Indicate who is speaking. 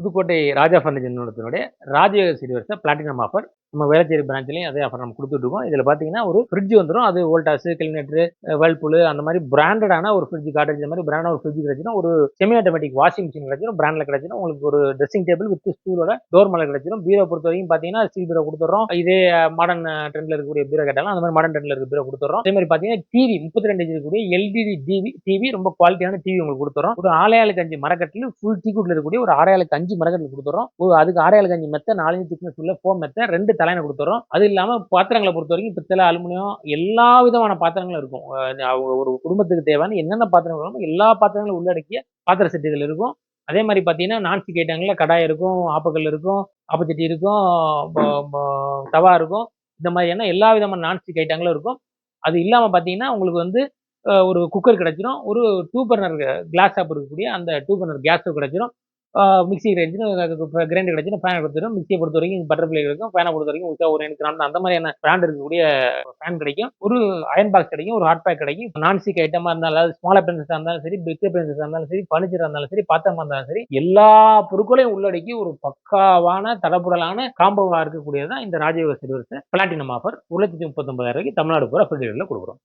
Speaker 1: புதுக்கோட்டை ராஜா furniture நிறுவனத்தினுடைய ராஜயோக சிறுவர்ஸ platinum offer. நம்ம வேளச்சேரி பிரான்ச்லயும் அதே ஆஃபர் நம்ம குடுத்துட்டு இருக்கோம். இதுல பார்த்தீங்கன்னா, ஒரு ஃப்ரிட்ஜ் வந்துரும். அது வோல்டாஸ், கிலினேட்டர், வேர்ல்பூல் அந்த மாரி பிராண்டடான ஒரு ஃப்ரிட்ஜ் காட்ரேஜ் மாரி பிராண்டான ஒரு ஃப்ரிட்ஜ் கிடைச்சிடும். ஒரு செமி ஆட்டோமேட்டிக் வாஷிங் மிஷின் கிடைச்சிடும். பிராண்ட்ல கிடைச்சிடும். உங்களுக்கு ஒரு ட்ரெஸ்ஸிங் டேபிள் வித் ஸ்டூலோட டோர் மேல கிடைச்சிடும். பீரோ பொறுத்தவரைக்கும் பார்த்தீங்கன்னா, ஸ்டீல் பீரோ குடுத்துடுறோம். இதே மாடர்ன் ட்ரெண்ட்ல இருக்கக்கூடிய பீரோ கேட்டாலும் அந்த மாரி மாடர்ன் ட்ரெண்ட்ல இருக்க பீரோ குடுத்துடுறோம். அதே மாரி பார்த்தீங்கன்னா, டிவி 32 இன்ச் இருக்கக்கூடிய எல்இடி டிவி ரொம்ப குவாலிட்டியான டிவி உங்களுக்கு குடுத்துடுறோம். ஒரு 6x5 மரக்கட்டில் ஃபுல் டீக்குட்ல இருக்கக்கூடிய ஒரு 6x5 மரக்கட்டில் குடுத்துடுறோம். அதுக்கு 6x5 மெத்த 4 இன்ச் திக்னஸ் உள்ள ஃபோம் மெத்த 2 தலையணை குடுத்துடுறோம். அது இல்லாம பாத்திரங்கள பொறுத்தவரைக்கும் பித்தள, அலுமினியம் எல்லா விதமான பாத்திரங்களும் இருக்கும். ஒரு குடும்பத்துக்கு தேவையான என்னென்ன பாத்திரங்கள் வேணுமோ எல்லா பாத்திரங்களும் உள்ளடக்கிய பாத்திர செட் இதுல இருக்கும். அதே மாரி பார்த்தீங்கன்னா, நான்ஸ்டிக் ஐட்டங்கள்ல கடாய் இருக்கும், ஆப்பக்கல் இருக்கும், ஆப்பச்சட்டி இருக்கும், ப ப தவா இருக்கும். இந்த மாதிரியான எல்லா விதமான நான்ஸ்டிக் ஐட்டங்களும் இருக்கும். அது இல்லாம பார்த்தீங்கன்னா, உங்களுக்கு வந்து ஒரு குக்கர் கிடைச்சிரும். ஒரு 2 பர்னர் கிளாஸ் டாப் இருக்கக்கூடிய அந்த 2 பர்னர் கேஸ் ஸ்டவ் கிடைச்சிரும். மிக்ஸி கிடைச்சிரும், கிரைண்டர் கிடைச்சிரும், ஃபேன் கிடைச்சிரும். மிக்ஸிய பொறுத்தவரைக்கும் பட்டர்ஃப்ளை இருக்கும். ஃபேன பொறுத்தவரைக்கும் உஷா, ஓரியன்ட், கிராம்ப்டன் அந்த மாதிரியான பிராண்ட் இருக்கக்கூடிய ஃபேன் கிடைக்கும். ஒரு அயர்ன் பாக்ஸ் கிடைக்கும், ஒரு ஹாட் பேக் கிடைக்கும். நான்ஸ்டிக் ஐட்டமா இருந்தாலும், அதாவது ஸ்மால் அப்ளையன்ஸா இருந்தாலும் சரி, பிக் அப்ளையன்ஸா இருந்தாலும் சரி, பர்னிச்சரா இருந்தாலும் சரி, பாத்திரமா இருந்தாலும் சரி, எல்லா பொருட்களையும் உள்ளடக்கி ஒரு பக்காவான தடபுடலான காம்போவா இருக்கக்கூடியது தான் இந்த ராஜயோக சில்வர்ஸ் பிளாட்டினம் ஆஃபர். 1,39,000 தமிழ்நாடு பூரா ஃப்ரீ டெலிவரில குடுக்குறோம்.